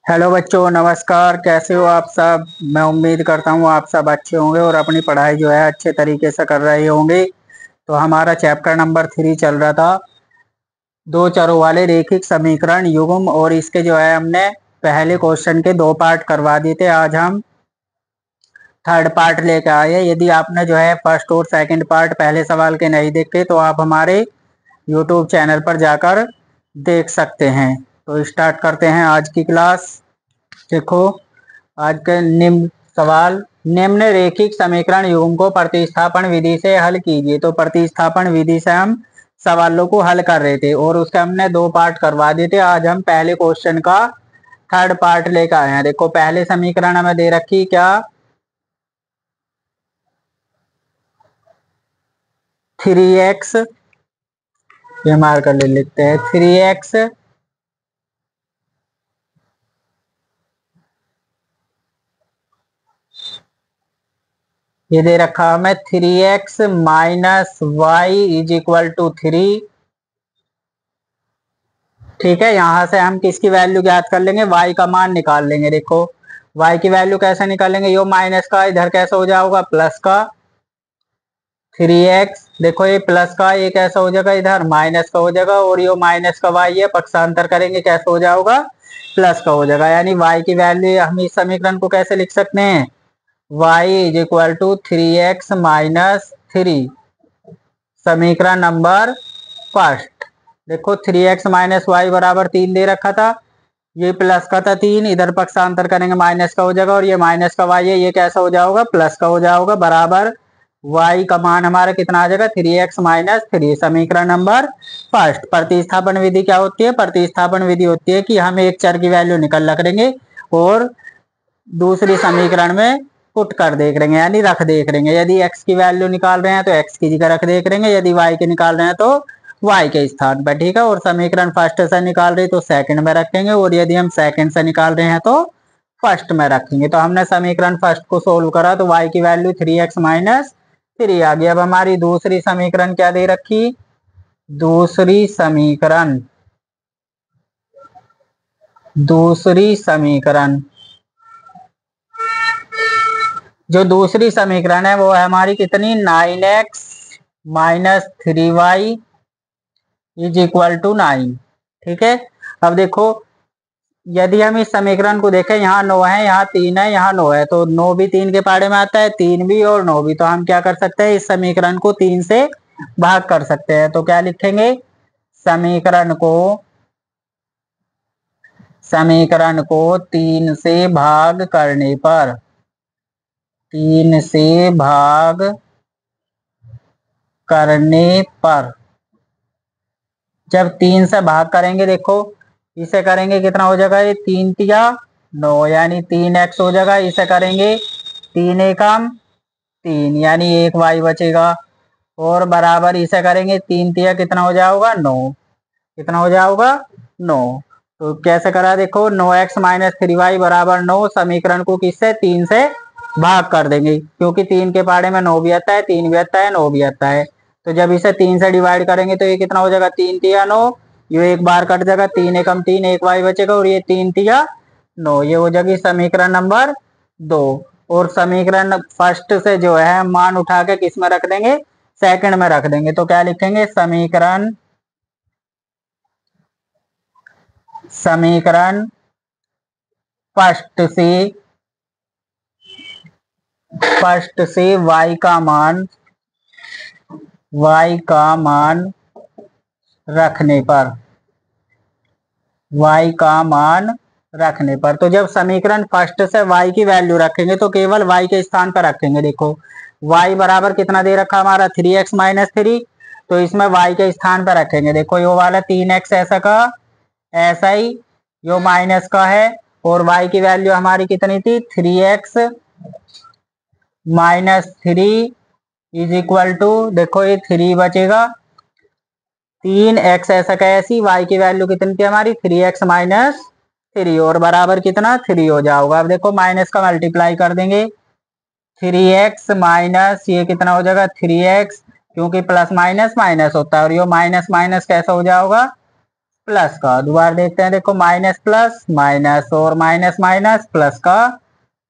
Hello बच्चों, नमस्कार। कैसे हो आप सब। मैं उम्मीद करता हूँ आप सब अच्छे होंगे और अपनी पढ़ाई जो है अच्छे तरीके से कर रहे होंगे। तो हमारा चैप्टर नंबर 3 चल रहा था, दो चरों वाले रैखिक समीकरण युग्म, और इसके जो है हमने पहले क्वेश्चन के दो पार्ट करवा दिए थे। आज हम थर्ड पार्ट लेके आए हैं। यदि आपने जो है फर्स्ट और सेकंड पार्ट पहले सवाल के नहीं देखे तो आप हमारे यूट्यूब चैनल पर जाकर देख सकते हैं। तो स्टार्ट करते हैं आज की क्लास। देखो, आज के निम्न सवाल, निम्न रैखिक समीकरण युग्म को प्रतिस्थापन विधि से हल कीजिए। तो प्रतिस्थापन विधि से हम सवालों को हल कर रहे थे और उसके हमने दो पार्ट करवा दिए थे। आज हम पहले क्वेश्चन का थर्ड पार्ट लेकर आए हैं। देखो, पहले समीकरण हमें दे रखी क्या, 3x, ये मार्कर ले लिखते हैं, 3x ये दे रखा हमें 3x minus Y is equal to 3। ठीक है, यहां से हम किसकी वैल्यू ज्ञात कर लेंगे, y का मान निकाल लेंगे। देखो, y की वैल्यू कैसे निकालेंगे, यो माइनस का इधर कैसे हो जाएगा प्लस का 3x। देखो, ये प्लस का ये कैसा हो जाएगा, इधर माइनस का हो जाएगा, और यो माइनस का y है, पक्षांतर करेंगे कैसे हो जाएगा, प्लस का हो जाएगा। यानी y की वैल्यू हम इस समीकरण को कैसे लिख सकते हैं, y is equal to 3x minus 3, समीकरण नंबर फर्स्ट। देखो, 3x माइनस वाई बराबर 3 दे रखा था, ये प्लस का था 3, इधर पक्षांतर करेंगे माइनस का हो जाएगा, और ये माइनस का y है, ये कैसा हो जाएगा, प्लस का हो जाएगा, बराबर y का मान हमारा कितना आ जाएगा, 3x माइनस 3, समीकरण नंबर फर्स्ट। प्रतिस्थापन विधि क्या होती है, प्रतिस्थापन विधि होती है कि हम एक चर की वैल्यू निकल रख देंगे और दूसरी समीकरण में पुट कर देख लेंगे, यानी रख देख लेंगे। यदि x की वैल्यू निकाल रहे हैं तो x की जगह रख देख लेंगे, यदि y के निकाल रहे हैं तो y के स्थान पर। ठीक है, और समीकरण फर्स्ट से निकाल रहे तो सेकंड में रखेंगे, और यदि हम सेकंड से निकाल रहे हैं तो फर्स्ट में रखेंगे। तो हमने समीकरण फर्स्ट को सोल्व करा तो y की वैल्यू 3x माइनस 3 आ गई। अब हमारी दूसरी समीकरण क्या दे रखी, दूसरी समीकरण जो दूसरी समीकरण है वो है हमारी कितनी, 9x minus 3y is equal to 9। ठीक है, अब देखो, यदि हम इस समीकरण को देखें, यहाँ 9 है, यहाँ 3 है, यहाँ 9 है, तो 9 भी 3 के पाड़े में आता है, 3 भी और 9 भी। तो हम क्या कर सकते हैं, इस समीकरण को 3 से भाग कर सकते हैं। तो क्या लिखेंगे, समीकरण को समीकरण को 3 से भाग करने पर, 3 से भाग करने पर, जब 3 से भाग करेंगे, देखो इसे करेंगे कितना हो जाएगा, ये 3 तिया 9, यानी 3x हो जाएगा। इसे करेंगे 3 एकम 3, यानी 1y बचेगा, और बराबर इसे करेंगे 3 तिया कितना हो जाएगा, 9, कितना हो जाएगा 9। तो कैसे करा, देखो 9x माइनस 3y बराबर 9, समीकरण को किससे, 3 से भाग कर देंगे, क्योंकि 3 के पाड़े में 9 भी आता है, 3 भी आता है, 9 भी आता है। तो जब इसे 3 से डिवाइड करेंगे तो ये कितना हो जाएगा, 3 तिया 9, ये एक बार कट जाएगा, 3 एकम 3, 1y बचेगा, और ये 3 तिया 9, ये हो जाएगी समीकरण नंबर 2। और समीकरण फर्स्ट से जो है मान उठा के किस में रख देंगे, सेकंड में रख देंगे। तो क्या लिखेंगे, समीकरण फर्स्ट से y का मान रखने पर, तो जब समीकरण फर्स्ट से y की वैल्यू रखेंगे तो केवल y के स्थान पर रखेंगे। देखो, y बराबर कितना दे रखा हमारा, 3x माइनस 3, तो इसमें y के स्थान पर रखेंगे। देखो, यो वाला 3x ऐसा का ऐसा ही, यो माइनस का है, और y की वैल्यू हमारी कितनी थी, 3x minus 3 is equal to, देखो ये 3 बचेगा, 3x ऐसा कैसी, y की वैल्यू कितनी थी हमारी, 3x माइनस 3, और बराबर कितना 3 हो जाएगा। अब देखो, माइनस का मल्टीप्लाई कर देंगे, 3x माइनस ये कितना हो जाएगा, 3x, क्योंकि प्लस माइनस माइनस होता है, और ये माइनस माइनस कैसा हो जाएगा, प्लस का। दोबारा देखते हैं, देखो माइनस प्लस माइनस और माइनस माइनस प्लस का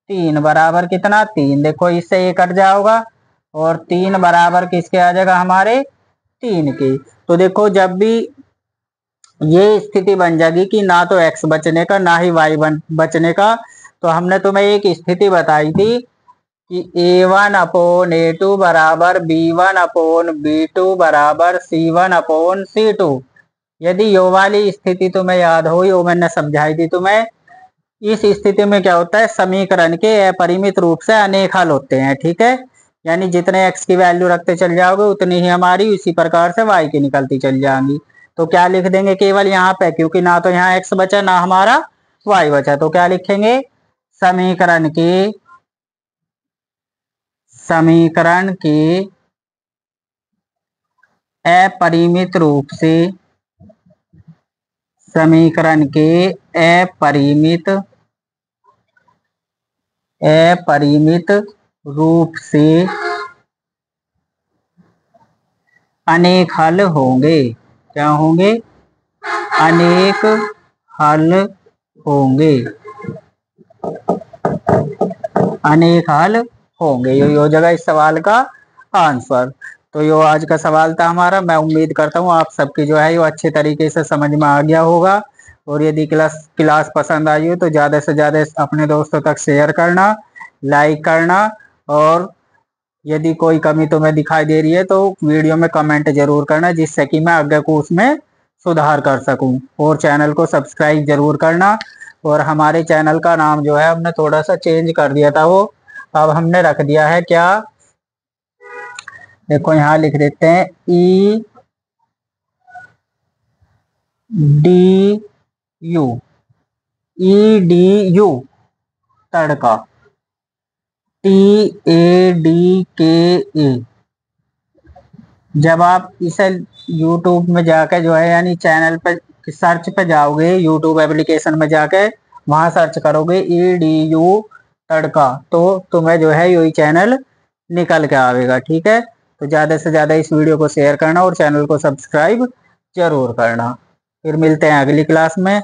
3 बराबर कितना 3। देखो इससे ये कट जाओगा और 3 बराबर किसके आ जाएगा हमारे 3 के। तो देखो जब भी ये स्थिति बन जाएगी कि ना तो x बचने का ना ही y बचने का, तो हमने तुम्हें एक स्थिति बताई थी कि a1 अपोन a2 बराबर b1 अपोन b2 बराबर c1 अपोन c2। यदि यो वाली स्थिति तुम्हें याद हो, यो मैंने समझाई थी तुम्हें। इस स्थिति में क्या होता है, समीकरण के अपरिमित रूप से अनेक हल होते हैं, ठीक है। यानी जितने x की वैल्यू रखते चल जाओगे उतनी ही हमारी उसी प्रकार से y की निकलती चल जाएंगी। तो क्या लिख देंगे केवल यहाँ पे, क्योंकि ना तो यहाँ x बचा ना हमारा y बचा, तो क्या लिखेंगे, समीकरण के अपरिमित रूप से, समीकरण के अपरिमित रूप से अनेक हल होंगे। क्या होंगे, अनेक हल होंगे, अनेक हल होंगे। यो हो जाएगा इस सवाल का आंसर। तो यो आज का सवाल था हमारा। मैं उम्मीद करता हूँ आप सबकी जो है यो अच्छे तरीके से समझ में आ गया होगा। और यदि क्लास पसंद आई हो तो ज़्यादा से ज़्यादा अपने दोस्तों तक शेयर करना, लाइक करना, और यदि कोई कमी तुम्हें दिखाई दे रही है तो वीडियो में कमेंट जरूर करना, जिससे कि मैं आगे को उसमें सुधार कर सकूं। और चैनल को सब्सक्राइब जरूर करना। और हमारे चैनल का नाम जो है हमने थोड़ा सा चेंज कर दिया था, वो अब हमने रख दिया है क्या, देखो यहाँ लिख देते हैं EDU तड़का, TADKA। जब आप इसे YouTube में जाकर जो है यानी चैनल पे सर्च पे जाओगे, YouTube एप्लीकेशन में जाकर वहां सर्च करोगे EDU तड़का, तो तुम्हें जो है यही चैनल निकल के आएगा, ठीक है। तो ज़्यादा से ज़्यादा इस वीडियो को शेयर करना और चैनल को सब्सक्राइब जरूर करना। फिर मिलते हैं अगली क्लास में।